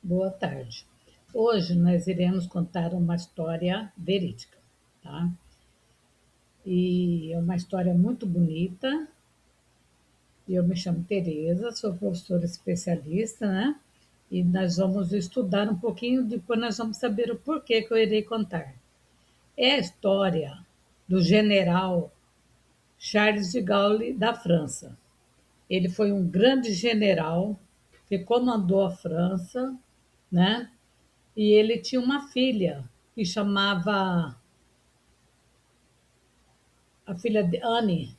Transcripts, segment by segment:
Boa tarde. Hoje nós iremos contar uma história verídica, tá? E é uma história muito bonita. E eu me chamo Tereza, sou professora especialista, né? E nós vamos estudar um pouquinho, depois nós vamos saber o porquê que eu irei contar. É a história do general Charles de Gaulle da França. Ele foi um grande general que comandou a França, né? E ele tinha uma filha que chamava a filha de Anne.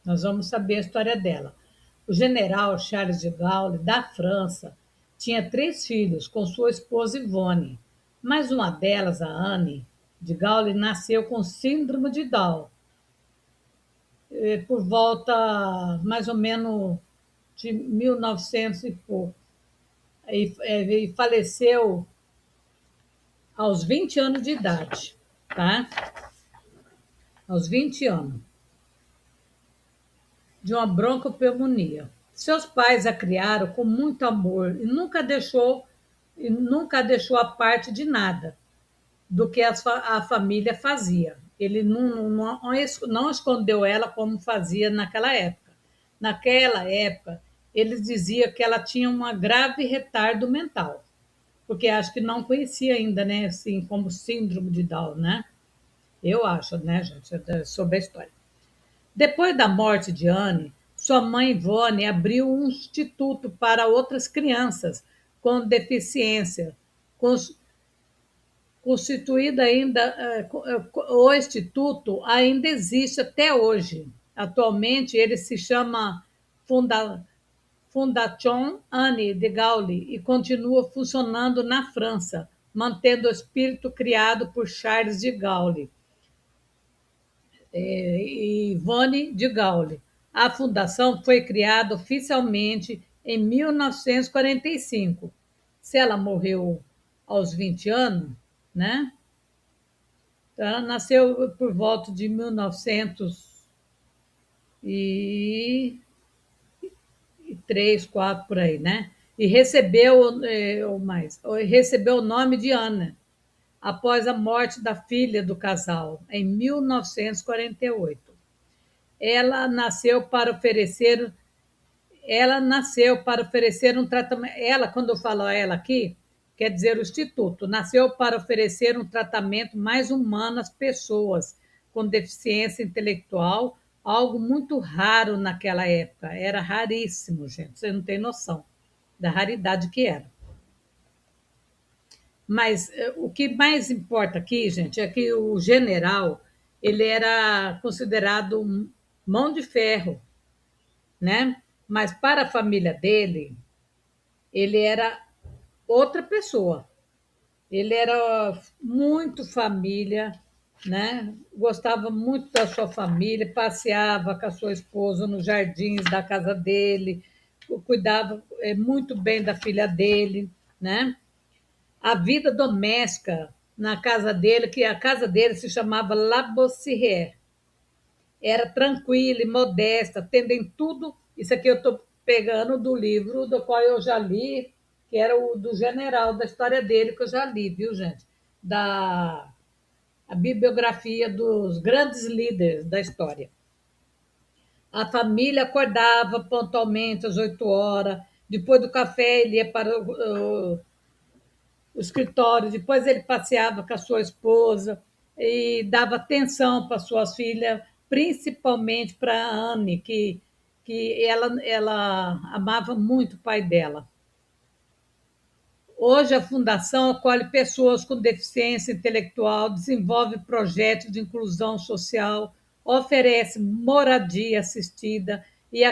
Nós vamos saber a história dela. O general Charles de Gaulle, da França, tinha 3 filhos com sua esposa Yvonne, mas uma delas, a Anne de Gaulle, nasceu com síndrome de Down, por volta mais ou menos de 1900 e pouco, e faleceu aos 20 anos de idade, tá? Aos 20 anos, de uma broncopneumonia. Seus pais a criaram com muito amor e nunca deixou a parte de nada do que a família fazia. Ele não escondeu ela como fazia naquela época. Naquela época, eles diziam que ela tinha um grave retardo mental, porque acho que não conhecia ainda, né, assim, como síndrome de Down, né? Eu acho, né, gente, sobre a história. Depois da morte de Anne, sua mãe Ivone abriu um instituto para outras crianças com deficiência, constituído ainda, o instituto ainda existe até hoje. Atualmente ele se chama Fondation Anne de Gaulle e continua funcionando na França, mantendo o espírito criado por Charles de Gaulle e Yvonne de Gaulle. A fundação foi criada oficialmente em 1945. Se ela morreu aos 20 anos, né? Então, ela nasceu por volta de 1903, 4 por aí, né? E recebeu o nome de Ana após a morte da filha do casal em 1948. Ela nasceu para oferecer ela nasceu para oferecer um tratamento. Ela, quando eu falo ela aqui, quer dizer o Instituto, nasceu para oferecer um tratamento mais humano às pessoas com deficiência intelectual, algo muito raro naquela época. Era raríssimo, gente. Você não tem noção da raridade que era. Mas o que mais importa aqui, gente, é que o general ele era considerado mão de ferro, né? Mas para a família dele, ele era outra pessoa. Ele era muito família, né? Gostava muito da sua família, passeava com a sua esposa nos jardins da casa dele, cuidava muito bem da filha dele, né? A vida doméstica na casa dele, que a casa dele se chamava La Bossière, era tranquila e modesta, tendo em tudo. Isso aqui eu estou pegando do livro do qual eu já li, que era o do general, da história dele, que eu já li, viu, gente? Da a bibliografia dos grandes líderes da história. A família acordava pontualmente às 8 horas, depois do café ele ia para o escritório, depois ele passeava com a sua esposa e dava atenção para suas filhas, principalmente para a Anne, que ela amava muito o pai dela. Hoje, a Fundação acolhe pessoas com deficiência intelectual, desenvolve projetos de inclusão social, oferece moradia assistida e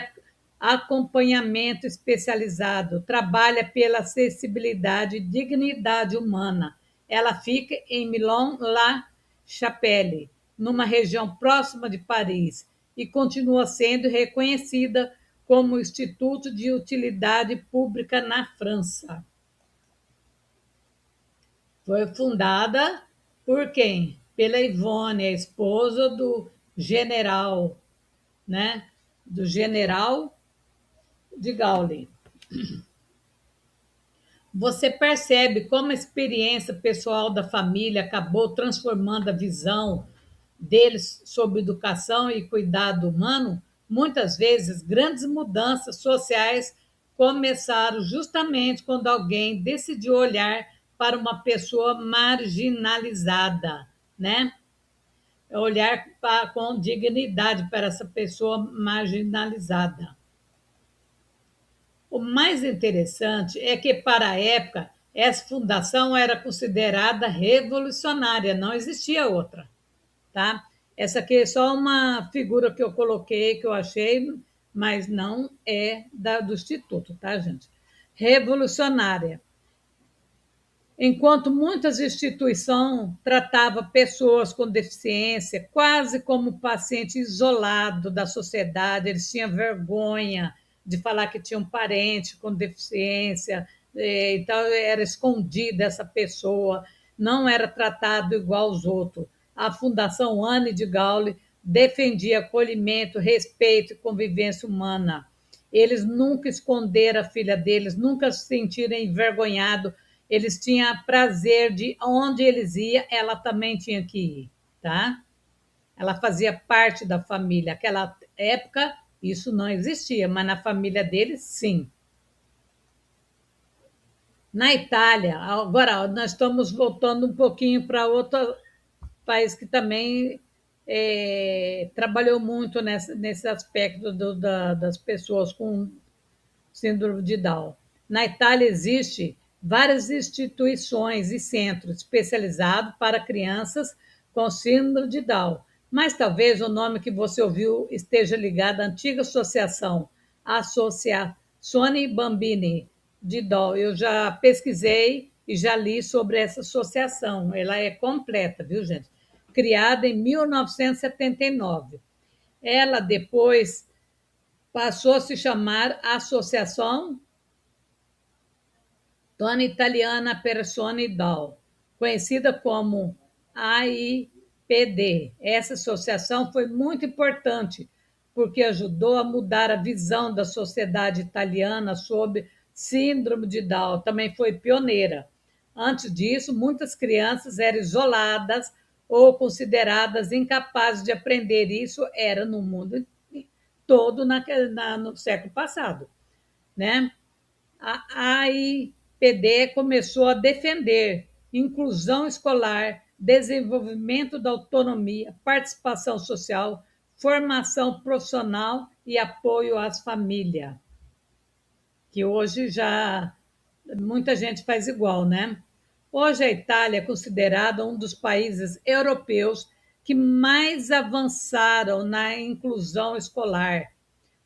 acompanhamento especializado, trabalha pela acessibilidade e dignidade humana. Ela fica em Milon-la-Chapelle, numa região próxima de Paris, e continua sendo reconhecida como Instituto de Utilidade Pública na França. Foi fundada por quem? Pela Ivone, a esposa do general, né? Do general de Gaulle. Você percebe como a experiência pessoal da família acabou transformando a visão deles sobre educação e cuidado humano? Muitas vezes, grandes mudanças sociais começaram justamente quando alguém decidiu olhar para uma pessoa marginalizada, né? Olhar com dignidade para essa pessoa marginalizada. O mais interessante é que, para a época, essa fundação era considerada revolucionária, não existia outra, tá? Essa aqui é só uma figura que eu coloquei, que eu achei, mas não é do Instituto, tá, gente? Revolucionária. Enquanto muitas instituições tratavam pessoas com deficiência quase como paciente isolado da sociedade, eles tinham vergonha de falar que tinha um parente com deficiência, então era escondida essa pessoa, não era tratado igual aos outros. A Fundação Anne de Gaulli defendia acolhimento, respeito e convivência humana. Eles nunca esconderam a filha deles, nunca se sentiram envergonhados. Eles tinham prazer de onde eles iam, ela também tinha que ir, tá? Ela fazia parte da família. Naquela época, isso não existia, mas na família deles, sim. Na Itália, agora nós estamos voltando um pouquinho para outro país que também trabalhou muito nesse aspecto das pessoas com síndrome de Down. Na Itália existe várias instituições e centros especializados para crianças com síndrome de Down, mas talvez o nome que você ouviu esteja ligado à antiga associação, Associazione Bambini de Down. Eu já pesquisei e já li sobre essa associação. Ela é completa, viu, gente? Criada em 1979. Ela depois passou a se chamar Associação Dona Italiana Persone Down, conhecida como AIPD. Essa associação foi muito importante porque ajudou a mudar a visão da sociedade italiana sobre síndrome de Down. Também foi pioneira. Antes disso, muitas crianças eram isoladas ou consideradas incapazes de aprender. Isso era no mundo todo no século passado, né? A AIPD começou a defender inclusão escolar, desenvolvimento da autonomia, participação social, formação profissional e apoio às famílias, que hoje já muita gente faz igual, né? Hoje a Itália é considerada um dos países europeus que mais avançaram na inclusão escolar.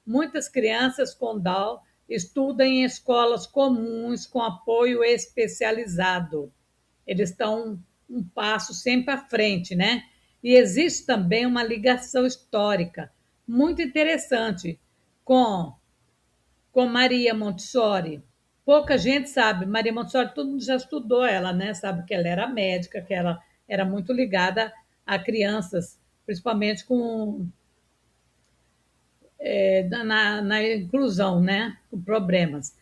Muitas crianças com Down estudam em escolas comuns com apoio especializado. Eles estão um passo sempre à frente, né? E existe também uma ligação histórica muito interessante com, com Maria Montessori. Pouca gente sabe, Maria Montessori, todo mundo já estudou ela, né? Sabe que ela era médica, que ela era muito ligada a crianças, principalmente com na inclusão, né? Com problemas.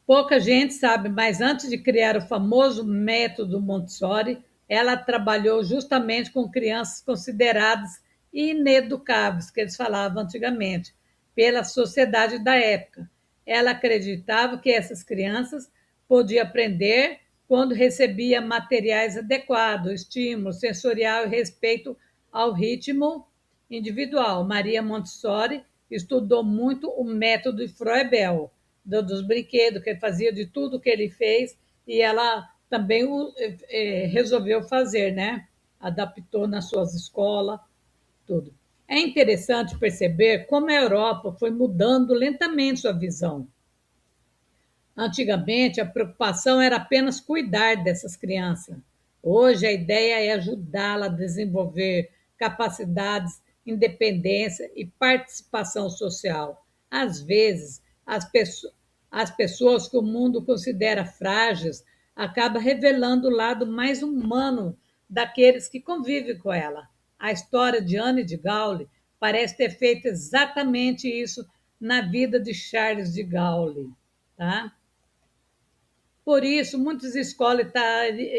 Pouca gente sabe, mas antes de criar o famoso método Montessori, ela trabalhou justamente com crianças consideradas ineducáveis, que eles falavam antigamente, pela sociedade da época. Ela acreditava que essas crianças podiam aprender quando recebia materiais adequados, estímulo sensorial e respeito ao ritmo individual. Maria Montessori estudou muito o método de Froebel, dos brinquedos, que ele fazia de tudo que ele fez, e ela também resolveu fazer, né? Adaptou nas suas escolas, tudo. É interessante perceber como a Europa foi mudando lentamente sua visão. Antigamente, a preocupação era apenas cuidar dessas crianças. Hoje, a ideia é ajudá-la a desenvolver capacidades, independência e participação social. Às vezes, as pessoas que o mundo considera frágeis acabam revelando o lado mais humano daqueles que convivem com ela. A história de Anne de Gaulle parece ter feito exatamente isso na vida de Charles de Gaulle, tá? Por isso, muitas escolas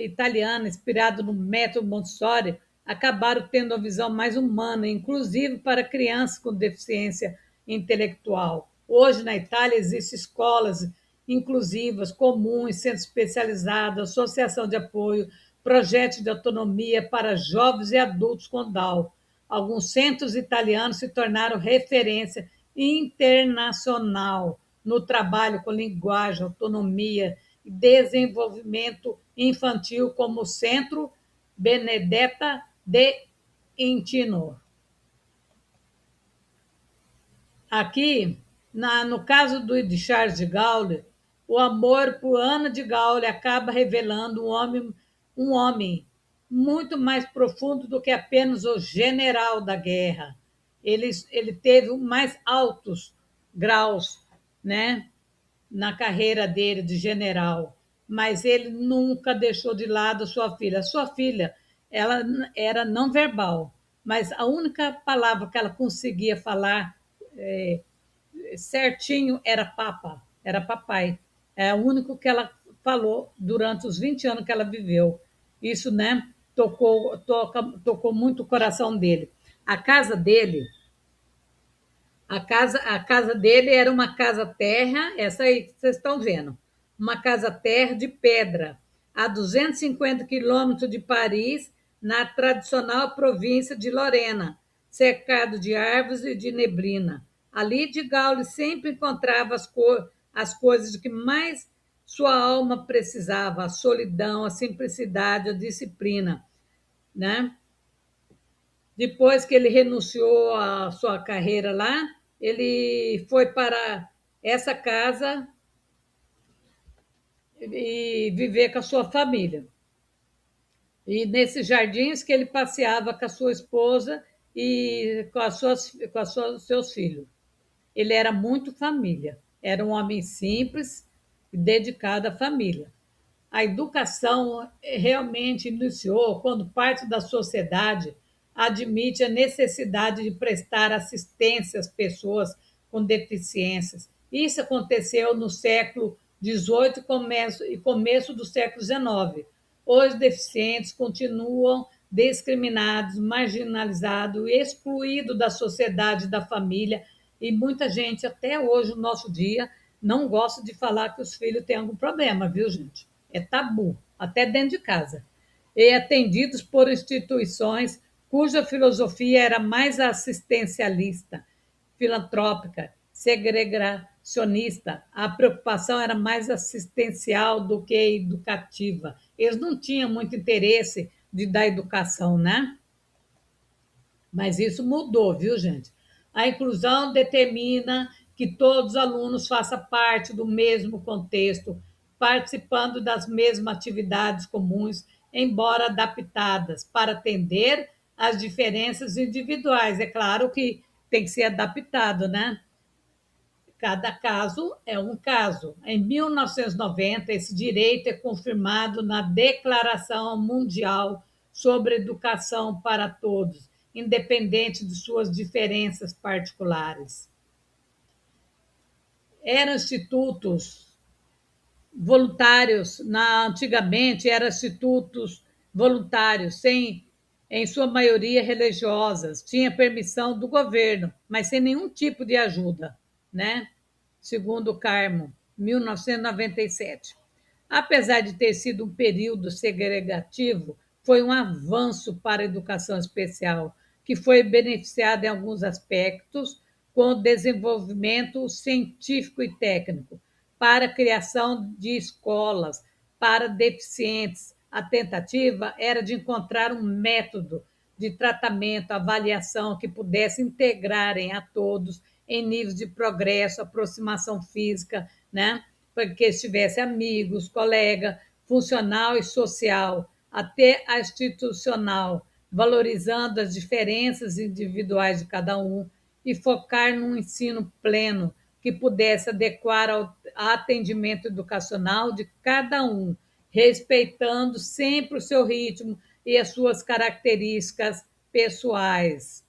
italianas, inspiradas no método Montessori, acabaram tendo uma visão mais humana, inclusive para crianças com deficiência intelectual. Hoje, na Itália, existem escolas inclusivas, comuns, centros especializados, associação de apoio, projetos de autonomia para jovens e adultos com Down. Alguns centros italianos se tornaram referência internacional no trabalho com linguagem, autonomia e desenvolvimento infantil, como o Centro Benedetta de Intino. Aqui, no caso de Charles de Gaulle, o amor por Ana de Gaulle acaba revelando um homem muito mais profundo do que apenas o general da guerra. Ele teve mais altos graus, né, na carreira dele de general, mas ele nunca deixou de lado a sua filha. A sua filha, ela era não verbal, mas a única palavra que ela conseguia falar certinho era papa, era papai. É o único que ela falou durante os 20 anos que ela viveu. Isso, né, tocou muito o coração dele. A casa dele, a casa dele era uma casa terra, essa aí que vocês estão vendo, uma casa terra de pedra, a 250 quilômetros de Paris, na tradicional província de Lorena, cercado de árvores e de neblina. Ali de Gaulle sempre encontrava as coisas de que mais sua alma precisava, a solidão, a simplicidade, a disciplina, né? Depois que ele renunciou à sua carreira lá, ele foi para essa casa e viver com a sua família. E nesses jardins que ele passeava com a sua esposa e seus filhos. Ele era muito família, era um homem simples e dedicado à família. A educação realmente iniciou quando parte da sociedade admite a necessidade de prestar assistência às pessoas com deficiências. Isso aconteceu no século XVIII e começo do século XIX. Os deficientes continuam discriminados, marginalizados e excluídos da sociedade e da família, e muita gente, até hoje, no nosso dia, não gosta de falar que os filhos têm algum problema, viu, gente? É tabu, até dentro de casa. E atendidos por instituições cuja filosofia era mais assistencialista, filantrópica, segregacionista. A preocupação era mais assistencial do que educativa. Eles não tinham muito interesse de dar educação, né? Mas isso mudou, viu, gente? A inclusão determina que todos os alunos façam parte do mesmo contexto, participando das mesmas atividades comuns, embora adaptadas para atender às diferenças individuais. É claro que tem que ser adaptado, né? Cada caso é um caso. Em 1990, esse direito é confirmado na Declaração Mundial sobre Educação para Todos, independente de suas diferenças particulares. Eram institutos voluntários, antigamente eram institutos voluntários, em sua maioria religiosas, tinha permissão do governo, mas sem nenhum tipo de ajuda, né? Segundo Carmo, 1997. Apesar de ter sido um período segregativo, foi um avanço para a educação especial, que foi beneficiada em alguns aspectos com o desenvolvimento científico e técnico, para a criação de escolas para deficientes. A tentativa era de encontrar um método de tratamento, avaliação que pudesse integrarem a todos em níveis de progresso, aproximação física, né? Para que estivesse amigos, colega, funcional e social, até a institucional, valorizando as diferenças individuais de cada um e focar num ensino pleno que pudesse adequar ao atendimento educacional de cada um, respeitando sempre o seu ritmo e as suas características pessoais.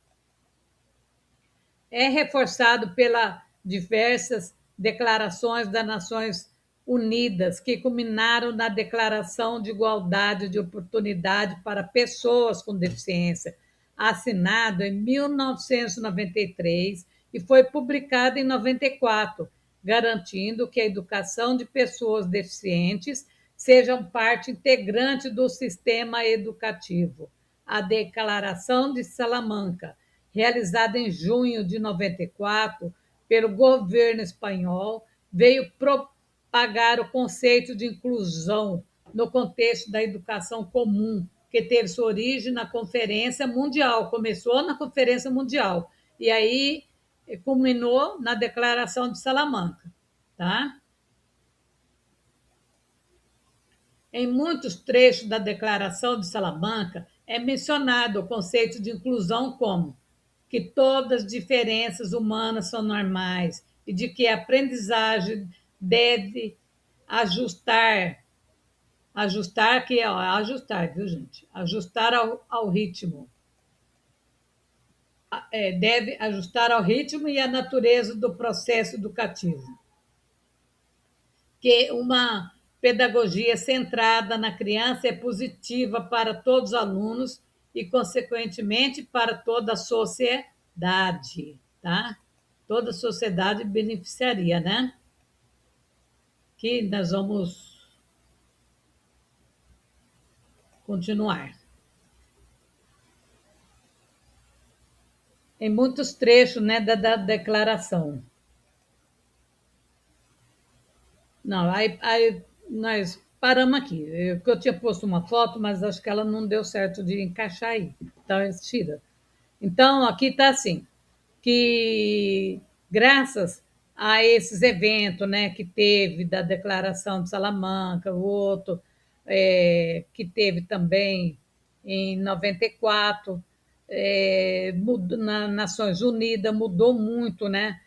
É reforçado pelas diversas declarações das Nações Unidas, que culminaram na Declaração de Igualdade de Oportunidade para Pessoas com Deficiência, assinado em 1993 e foi publicado em 94, garantindo que a educação de pessoas deficientes sejam parte integrante do sistema educativo. A Declaração de Salamanca, realizada em junho de 94 pelo governo espanhol, veio propagar o conceito de inclusão no contexto da educação comum, que teve sua origem na Conferência Mundial, começou na Conferência Mundial, e aí culminou na Declaração de Salamanca. Tá? Em muitos trechos da Declaração de Salamanca é mencionado o conceito de inclusão como que todas as diferenças humanas são normais e de que a aprendizagem deve ajustar que é ajustar, viu, gente? Ajustar ao ritmo. Deve ajustar ao ritmo e à natureza do processo educativo. Que uma pedagogia centrada na criança é positiva para todos os alunos e, consequentemente, para toda a sociedade, tá? Toda a sociedade beneficiaria, né? Que nós vamos continuar. Em muitos trechos, né, da declaração. Não, aí nós paramos aqui. Porque eu tinha posto uma foto, mas acho que ela não deu certo de encaixar aí. Então, tira. Então, aqui está assim, que graças a esses eventos, né, que teve da Declaração de Salamanca, o outro que teve também em 94, na Nações Unidas, mudou muito, né?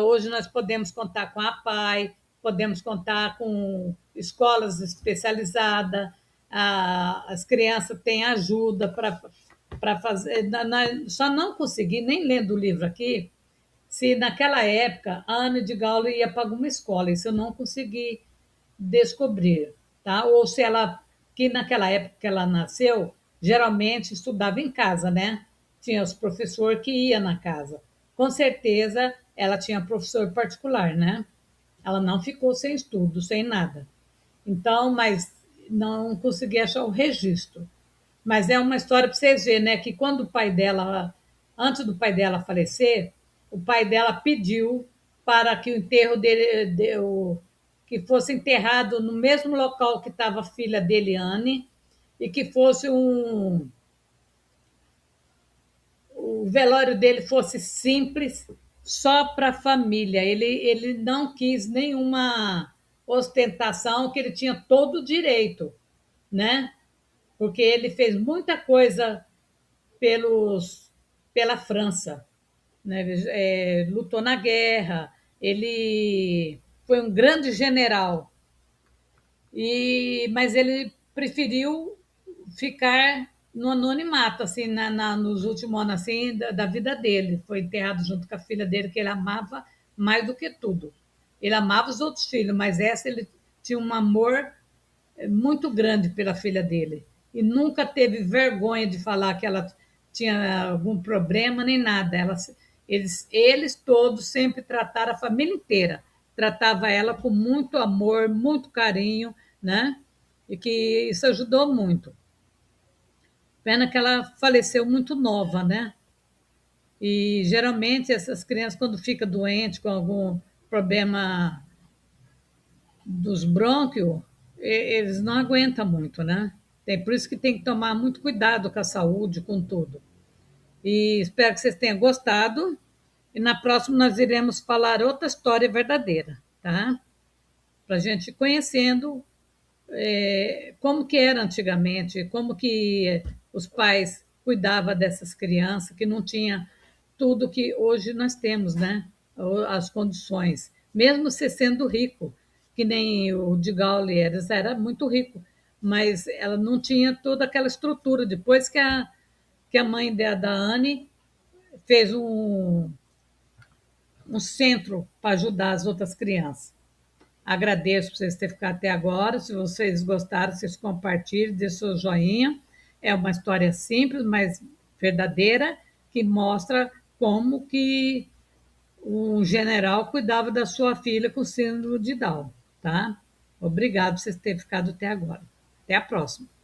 Hoje nós podemos contar com a PAI, podemos contar com escolas especializadas, as crianças têm ajuda para fazer. Só não consegui, nem lendo o livro aqui, se naquela época a Ana de Gaulle ia para alguma escola, isso eu não consegui descobrir, tá? Ou se ela, que naquela época que ela nasceu, geralmente estudava em casa, né? Tinha os professores que ia na casa. Com certeza ela tinha professor particular, né? Ela não ficou sem estudo, sem nada. Então, mas não consegui achar o registro. Mas é uma história para vocês verem, né? Que quando o pai dela, antes do pai dela falecer, o pai dela pediu para que o enterro dele, que fosse enterrado no mesmo local que estava a filha dele, Anne, e que fosse o velório dele fosse simples, só para a família. Ele não quis nenhuma ostentação, que ele tinha todo o direito, né? Porque ele fez muita coisa pela França, né? Lutou na guerra, ele foi um grande general, mas ele preferiu ficar no anonimato, assim, nos últimos anos assim, da vida dele. Foi enterrado junto com a filha dele, que ele amava mais do que tudo. Ele amava os outros filhos, mas essa ele tinha um amor muito grande pela filha dele. E nunca teve vergonha de falar que ela tinha algum problema, nem nada. Eles todos sempre trataram a família inteira. Tratava ela com muito amor, muito carinho, né? E que isso ajudou muito. Pena que ela faleceu muito nova, né? E geralmente essas crianças, quando ficam doentes com algum problema dos brônquios, eles não aguentam muito, né? Por isso que tem que tomar muito cuidado com a saúde, com tudo. E espero que vocês tenham gostado. E na próxima nós iremos falar outra história verdadeira, tá? Para a gente ir conhecendo como que era antigamente, como que os pais cuidavam dessas crianças, que não tinha tudo que hoje nós temos, né? As condições. Mesmo se sendo rico, que nem o de Gaulle era muito rico, mas ela não tinha toda aquela estrutura. Depois que a mãe da Anne fez um centro para ajudar as outras crianças. Agradeço por vocês terem ficado até agora. Se vocês gostaram, vocês compartilhem, deixem seu joinha. É uma história simples, mas verdadeira, que mostra como que um general cuidava da sua filha com síndrome de Down, tá? Obrigado por vocês terem ficado até agora. Até a próxima.